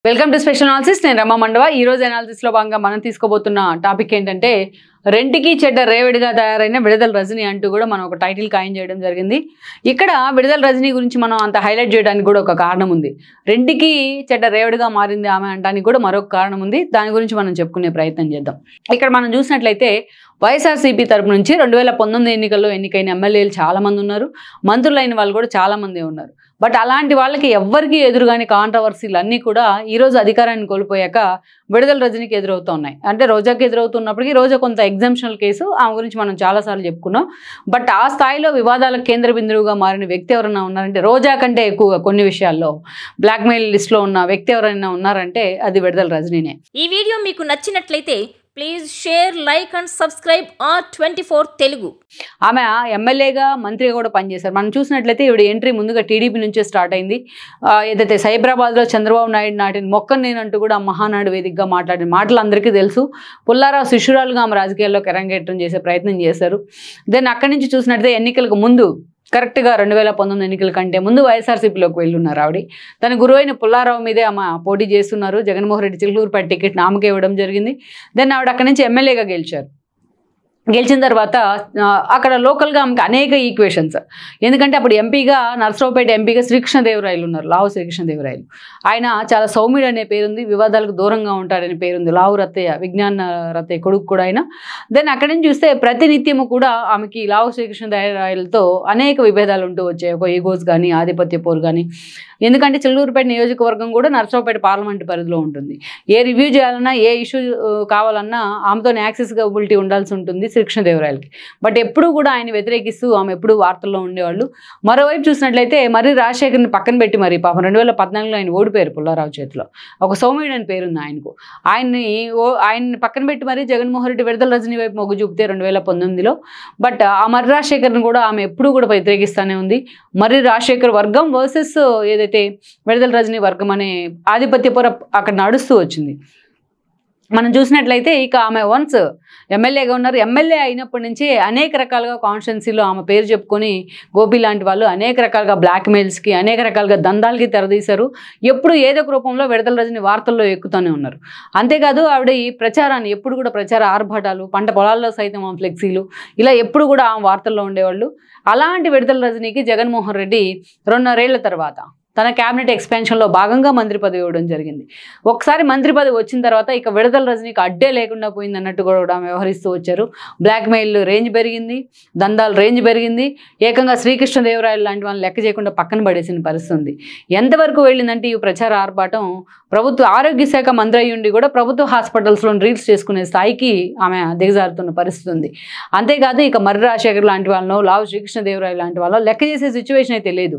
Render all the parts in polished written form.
Welcome to special analysis. నేను రమ మండవ. ఈ రోజు అనాలిసిస్ లో భాగంగా మనం తీసుకోబోతున్న టాపిక్ ఏంటంటే రెంటికి చెడ్డ రేవడిగా తయారైన విడుదల రజనీ అంటూ కూడా మనం ఒక టైటిల్ ఖాయం చేయడం జరిగింది. ఇక్కడ విడుదల రజనీ గురించి మనం అంత హైలైట్ చేయడానికి కూడా ఒక కారణం ఉంది. రెంటికి చెడ్డ రేవడిగా మారింది ఆమె అంటానికి కూడా మరొక కారణం ఉంది. దాని గురించి మనం చెప్పుకునే ప్రయత్నం చేద్దాం. ఇక్కడ మనం చూసినట్లయితే వైఎస్ఆర్సీపీ తరపు నుంచి 2019 ఎన్నికల్లో ఎన్నికైన ఎమ్మెల్యేలు చాలా మంది ఉన్నారు, మంత్రులైన వాళ్ళు కూడా చాలా మంది ఉన్నారు. బట్ అలాంటి వాళ్ళకి ఎవ్వరికి ఎదురుగాని కాంట్రవర్సీలు అన్నీ కూడా ఈరోజు అధికారాన్ని కోల్పోయాక విడుదల రజనీకి ఎదురవుతూ ఉన్నాయి. అంటే రోజాకి ఎదురవుతున్నప్పటికీ రోజా కొంత ఎగ్జామ్షనల్ కేసు, ఆమె గురించి మనం చాలాసార్లు చెప్పుకున్నాం. బట్ ఆ స్థాయిలో వివాదాలకు కేంద్ర బిందువుగా మారిన వ్యక్తి ఎవరైనా ఉన్నారంటే, రోజా కంటే ఎక్కువగా కొన్ని విషయాల్లో బ్లాక్మెయిల్ లిస్ట్లో ఉన్న వ్యక్తి ఎవరైనా ఉన్నారంటే అది విడుదల రజనీనే. ఈ వీడియో మీకు నచ్చినట్లయితే please share, like and subscribe R24 Telugu. ఆమె ఎమ్మెల్యేగా మంత్రిగా కూడా పనిచేశారు. మనం చూసినట్లయితే ఈవిడ ఎంట్రీ ముందుగా టీడీపీ నుంచే స్టార్ట్ అయింది. ఏదైతే సైబరాబాద్లో చంద్రబాబు నాయుడు నాటిన మొక్కను నేనంటూ కూడా మహానాడు వేదికగా మాట్లాడిన మాటలు అందరికీ తెలుసు. పుల్లారావు శిష్యురాలుగా ఆమె రాజకీయాల్లోకి అరంగేట్రం చేసే ప్రయత్నం చేశారు. దెన్ అక్కడి నుంచి చూసినట్లయితే ఎన్నికలకు ముందు కరెక్ట్గా 2019 ఎన్నికల కంటే ముందు వైఎస్ఆర్సీపీలోకి వెళ్ళున్నారు ఆవిడ. తన గురువైన పుల్లారావు మీదే ఆమె పోటీ చేస్తున్నారు. జగన్మోహన్ రెడ్డి చిలుకూరుపేట టికెట్ ఆమెకే ఇవ్వడం జరిగింది. దెన్ ఆవిడ అక్కడి నుంచి ఎమ్మెల్యేగా గెలిచారు. గెలిచిన తర్వాత అక్కడ లోకల్గా ఆమెకి అనేక ఈక్వేషన్స్. ఎందుకంటే అప్పుడు ఎంపీగా నరసరావుపేట ఎంపీగా శ్రీకృష్ణదేవరాయలు ఉన్నారు, లావు శ్రీకృష్ణదేవరాయలు. ఆయన చాలా సౌమ్యుడు అనే పేరుంది, వివాదాలకు దూరంగా ఉంటాడనే పేరుంది. లావు రత్తయ్య, విజ్ఞాన రత్తయ్య కొడుకు కూడా ఆయన. దెన్ అక్కడి నుంచి చూస్తే ప్రతినిత్యము కూడా ఆమెకి లావు శ్రీకృష్ణదేవరాయలతో అనేక విభేదాలు ఉంటూ వచ్చాయి. ఒక ఈగోస్ కానీ, ఆధిపత్య పోరు కానీ. ఎందుకంటే చిలుకూరుపేట నియోజకవర్గం కూడా నరసరావుపేట పార్లమెంటు పరిధిలో ఉంటుంది. ఏ రివ్యూ చేయాలన్నా, ఏ ఇష్యూ కావాలన్నా ఆమెతో యాక్సెసిబిలిటీ ఉండాల్సి ఉంటుంది శ్రీకృష్ణదేవరాయలకి. బట్ ఎప్పుడూ కూడా ఆయన వ్యతిరేకిస్తూ ఆమె ఎప్పుడూ వార్తల్లో ఉండేవాళ్ళు. మరోవైపు చూసినట్లయితే మర్రి రాజశేఖర్ని పక్కన పెట్టి మరి పాపం 2014లో ఆయన ఓడిపోయారు పుల్లారావు చేతిలో. ఒక సౌమ్యుడు అని పేరుంది ఆయనకు. ఆయన్ని పక్కన పెట్టి మరి జగన్మోహన్ రెడ్డి విడుదల రజనీ వైపు మొగ్గు చూపితే 2019లో. బట్ ఆ మర్రి రాజశేఖర్ని కూడా ఆమె ఎప్పుడూ కూడా వ్యతిరేకిస్తూనే ఉంది. మర్రి రాజశేఖర్ వర్గం వర్సెస్ ఏదైతే విడుదల రజనీ వర్గం అనే ఆధిపత్య పొర అక్కడ నడుస్తూ వచ్చింది. మనం చూసినట్లయితే ఇక ఆమె వన్స్ ఎమ్మెల్యేగా ఉన్నారు. ఎమ్మెల్యే అయినప్పటి నుంచి అనేక రకాలుగా కాన్స్టిట్యున్సీలో ఆమె పేరు చెప్పుకొని గోపి లాంటి వాళ్ళు అనేక రకాలుగా బ్లాక్మెయిల్స్కి, అనేక రకాలుగా దందాలకి తెరదీశారు. ఎప్పుడు ఏదో ఒక రూపంలో విడుదల రజనీ వార్తల్లో ఎక్కుతూనే ఉన్నారు. అంతేకాదు ఆవిడ ఈ ప్రచారాన్ని ఎప్పుడు కూడా ప్రచార ఆర్భాటాలు, పంట పొలాల్లో సైతం ఆమె ఫ్లెక్సీలు, ఇలా ఎప్పుడు కూడా ఆమె వార్తల్లో ఉండేవాళ్ళు. అలాంటి విడుదల రజనీకి జగన్మోహన్ రెడ్డి 2.5 ఏళ్ల తర్వాత తన క్యాబినెట్ ఎక్స్పాన్షన్లో భాగంగా మంత్రి పదవి ఇవ్వడం జరిగింది. ఒకసారి మంత్రి పదవి వచ్చిన తర్వాత ఇక విడుదల రజనీకి అడ్డే లేకుండా పోయింది అన్నట్టు కూడా వ్యవహరిస్తూ వచ్చారు. బ్లాక్మెయిల్ రేంజ్ పెరిగింది, దందాల రేంజ్ పెరిగింది. ఏకంగా శ్రీకృష్ణదేవరాయలు లాంటి వాళ్ళని లెక్క చేయకుండా పక్కన పడేసిన పరిస్థితి ఉంది. ఎంతవరకు వెళ్ళిందంటే ఈ ప్రచార ఆర్భాటం ప్రభుత్వ ఆరోగ్య శాఖ మంత్రి అయ్యి ఉండి కూడా ప్రభుత్వ హాస్పిటల్స్లో రీల్స్ చేసుకునే స్థాయికి ఆమె దిగజారుతున్న పరిస్థితి ఉంది. అంతేకాదు ఇక మర్రి రాజశేఖర్ లాంటి వాళ్ళను, లావు శ్రీకృష్ణదేవరాయలు లాంటి వాళ్ళను లెక్క చేసే సిచ్యువేషన్ అయితే లేదు.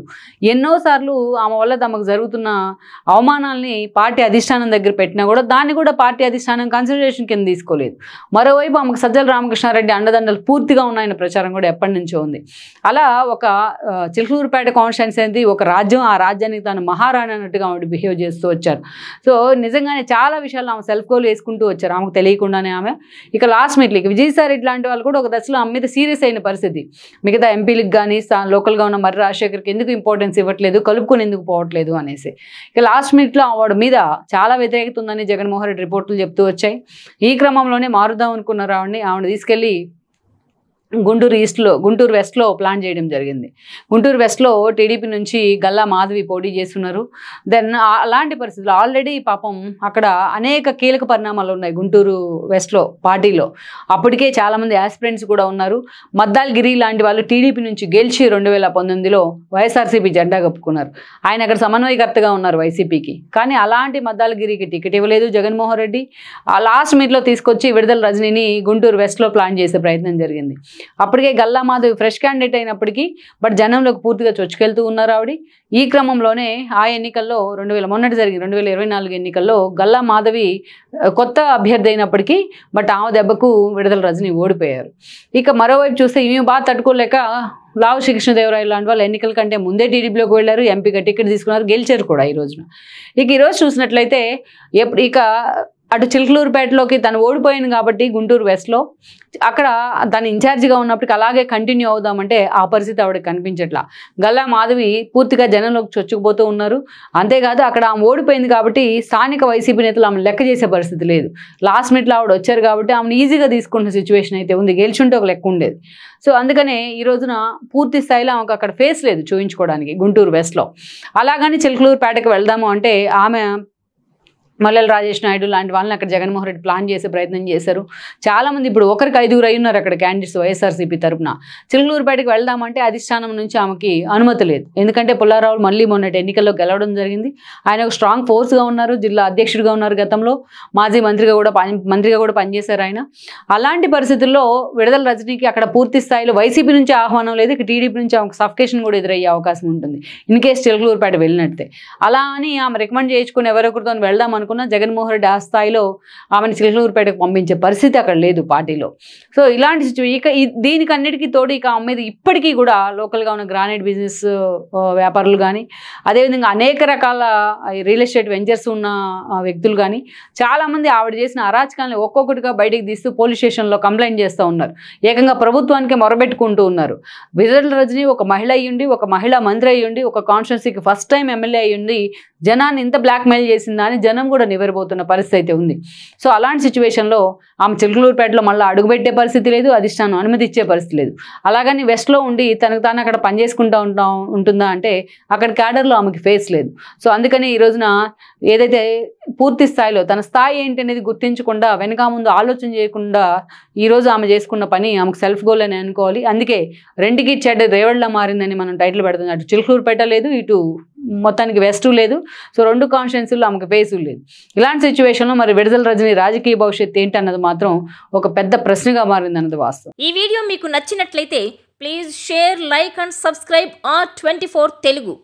ఎన్నోసార్లు ఆమె వల్ల తమకు జరుగుతున్న అవమానాల్ని పార్టీ అధిష్టానం దగ్గర పెట్టినా కూడా దాన్ని కూడా పార్టీ అధిష్టానం కన్సిడరేషన్ కింద తీసుకోలేదు. మరోవైపు ఆమెకు సజ్జల రామకృష్ణారెడ్డి అండదండలు పూర్తిగా ఉన్నాయన్న ప్రచారం కూడా ఎప్పటి నుంచో ఉంది. అలా ఒక చిలుకూరుపేట కాన్స్టిట్యున్సీ అనేది ఒక రాజ్యం, ఆ రాజ్యానికి తాను మహారాణి అన్నట్టుగా ఆవిడ బిహేవ్ చేస్తూ వచ్చారు. సో నిజంగానే చాలా విషయాల్లో ఆమె సెల్ఫ్ గోల్ వేసుకుంటూ వచ్చారు ఆమెకు తెలియకుండానే. ఆమె ఇక లాస్ట్ మినిట్లకి విజయసాయి రెడ్డి లాంటి వాళ్ళు కూడా ఒక దశలో ఆమె మీద సీరియస్ అయిన పరిస్థితి. మిగతా ఎంపీలకు కానీ లోకల్గా ఉన్న మర్రి రాజశేఖర్కి ఎందుకు ఇంపార్టెన్స్ ఇవ్వట్లేదు, కలుపుకొని ఎందుకు పోవట్లేదు అనేసి ఇక లాస్ట్ మినిట్లో ఆవిడ మీద చాలా వ్యతిరేకత ఉందని జగన్మోహన్ రెడ్డి రిపోర్టులు చెప్తూ వచ్చాయి. ఈ క్రమంలోనే మారుదాం అనుకున్నారు ఆవిడ తీసుకెళ్ళి గుంటూరు వెస్ట్లో ప్లాన్ చేయడం జరిగింది. గుంటూరు వెస్ట్లో టీడీపీ నుంచి గల్లా మాధవి పోటీ చేస్తున్నారు. దెన్ అలాంటి పరిస్థితులు ఆల్రెడీ పాపం అక్కడ అనేక కీలక పరిణామాలు ఉన్నాయి గుంటూరు వెస్ట్లో పార్టీలో. అప్పటికే చాలామంది యాస్పిరెంట్స్ కూడా ఉన్నారు. మద్దాల్ గిరి లాంటి వాళ్ళు టీడీపీ నుంచి గెలిచి 2019లో వైఎస్ఆర్సీపీ జెండా కప్పుకున్నారు. ఆయన అక్కడ సమన్వయకర్తగా ఉన్నారు వైసీపీకి. కానీ అలాంటి మద్దాల్ గిరికి టికెట్ ఇవ్వలేదు జగన్మోహన్ రెడ్డి. ఆ లాస్ట్ మినిట్లో తీసుకొచ్చి విడుదల రజనీని గుంటూరు వెస్ట్లో ప్లాన్ చేసే ప్రయత్నం జరిగింది. అప్పటికే గల్లా మాధవి ఫ్రెష్ క్యాండిడేట్ అయినప్పటికీ బట్ జనంలోకి పూర్తిగా చొచ్చుకెళ్తూ ఉన్నారు ఆవిడ. ఈ క్రమంలోనే ఆ ఎన్నికల్లో మొన్నటి జరిగిన 2024 ఎన్నికల్లో గల్లా మాధవి కొత్త అభ్యర్థి అయినప్పటికీ బట్ ఆమె దెబ్బకు విడుదల రజనీ ఓడిపోయారు. ఇక మరోవైపు చూస్తే ఈమె బాగా తట్టుకోలేక లావు శ్రీకృష్ణదేవరాయలు లాంటి వాళ్ళు ఎన్నికల కంటే ముందే టీడీపీలోకి వెళ్ళారు, ఎంపీగా టికెట్ తీసుకున్నారు, గెలిచారు కూడా ఈ రోజున. ఇక ఈరోజు చూసినట్లయితే ఇక అటు చిలకలూరుపేటలోకి తను ఓడిపోయింది కాబట్టి గుంటూరు వెస్ట్లో అక్కడ తను ఇన్ఛార్జిగా ఉన్నప్పటికీ అలాగే కంటిన్యూ అవుదామంటే ఆ పరిస్థితి ఆవిడకి కనిపించట్లా. గల్లా మాధవి పూర్తిగా జనంలోకి చొచ్చుకుపోతూ ఉన్నారు. అంతేకాదు అక్కడ ఆమె ఓడిపోయింది కాబట్టి స్థానిక వైసీపీ నేతలు ఆమె లెక్క చేసే పరిస్థితి లేదు. లాస్ట్ మినిట్లో ఆవిడ వచ్చారు కాబట్టి ఆమెను ఈజీగా తీసుకుంటున్న సిచ్యువేషన్ అయితే ఉంది. గెలిచుంటే ఒక లెక్క ఉండేది. సో అందుకనే ఈ రోజున పూర్తి స్థాయిలో ఆమెకు అక్కడ ఫేస్ లేదు చూపించుకోవడానికి గుంటూరు వెస్ట్లో. అలాగని చిలకలూరుపేటకి వెళ్దాము అంటే ఆమె మల్లెల రాజేష్ నాయుడు లాంటి వాళ్ళని అక్కడ జగన్మోహన్ రెడ్డి ప్లాన్ చేసే ప్రయత్నం చేశారు. చాలామంది ఇప్పుడు ఒకరికి 5 అయి ఉన్నారు అక్కడ క్యాండిడేట్స్ వైఎస్ఆర్సీపీ తరఫున. చిలకలూరుపేటకి వెళ్దామంటే అధిష్టానం నుంచి ఆమెకి అనుమతి లేదు. ఎందుకంటే పుల్లారావు మళ్ళీ మొన్నటి ఎన్నికల్లో గెలవడం జరిగింది. ఆయన ఒక స్ట్రాంగ్ ఫోర్స్గా ఉన్నారు, జిల్లా అధ్యక్షుడిగా ఉన్నారు, గతంలో మాజీ మంత్రిగా కూడా పనిచేశారు ఆయన. అలాంటి పరిస్థితుల్లో విడుదల రజనీకి అక్కడ పూర్తి స్థాయిలో వైసీపీ నుంచి ఆహ్వానం లేదు, ఇక టీడీపీ నుంచి ఆమెకు సఫికేషన్ కూడా ఎదురయ్యే అవకాశం ఉంటుంది ఇన్ కేసు చిలకలూరుపేట వెళ్ళినట్టే. అలా అని ఆమె రికమెండ్ చేసుకుని ఎవరొకరితో వెళ్దాం అనుకున్నా జగన్మోహన్ రెడ్డి ఆ స్థాయిలో ఆమెను చిలకలూరుపేటకు పంపించే పరిస్థితి అక్కడ లేదు పార్టీలో. సో ఇలాంటి ఇక దీనికి అన్నిటికీ తోడు ఇక ఆమె మీద ఇప్పటికీ కూడా లోకల్గా ఉన్న గ్రానైట్ బిజినెస్ వ్యాపారులు కానీ, అదేవిధంగా అనేక రకాల రియల్ ఎస్టేట్ వెంచర్స్ ఉన్న వ్యక్తులు కానీ చాలామంది ఆవిడ చేసిన అరాచకాలను ఒక్కొక్కటిగా బయటికి తీస్తూ పోలీస్ స్టేషన్లో కంప్లైంట్ చేస్తూ ఉన్నారు. ఏకంగా ప్రభుత్వానికి మొరబెట్టుకుంటూ ఉన్నారు. విడుదల రజనీ ఒక మహిళ అయ్యుండి, ఒక మహిళా మంత్రి అయ్యుండి, ఒక కాన్స్టిట్యున్సీకి ఫస్ట్ టైం ఎమ్మెల్యే అయ్యుండి జనాన్ని ఇంత బ్లాక్మెయిల్ చేసిందా అని జనం కూడా నివ్వెరబోతున్న పరిస్థితి అయితే ఉంది. సో అలాంటి సిచ్యువేషన్లో ఆమె చిలకలూరుపేటలో మళ్ళీ అడుగుపెట్టే పరిస్థితి లేదు, అధిష్టానం అనుమతి ఇచ్చే పరిస్థితి లేదు. అలాగని వెస్ట్లో ఉండి తనకు తాను అక్కడ పనిచేసుకుంటూ ఉంటుందా అంటే అక్కడ క్యాడర్లో ఆమెకి ఫేస్ లేదు. సో అందుకని ఈ రోజున ఏదైతే పూర్తి స్థాయిలో తన స్థాయి ఏంటి అనేది గుర్తించకుండా వెనక ముందు ఆలోచన చేయకుండా ఈరోజు ఆమె చేసుకున్న పని ఆమెకు సెల్ఫ్ గోల్ అని అనుకోవాలి. అందుకే రెండుకి చెడ్డ రేవళ్ళ మారిందని మనం టైటిల్ పెడుతుంది. అటు చిలకలూరుపేట లేదు, ఇటు మొత్తానికి వెస్ట్ లేదు. సో రెండు కాన్స్టిట్యున్సీల్లో ఆమెకు ఫేస్ లేదు. ఇలాంటి సిచ్యువేషన్లో మరి విడుదల రజనీ రాజకీయ భవిష్యత్తు ఏంటి అన్నది మాత్రం ఒక పెద్ద ప్రశ్నగా మారింది అన్నది వాస్తవం. ఈ వీడియో మీకు నచ్చినట్లయితే please share, like and subscribe R24 Telugu.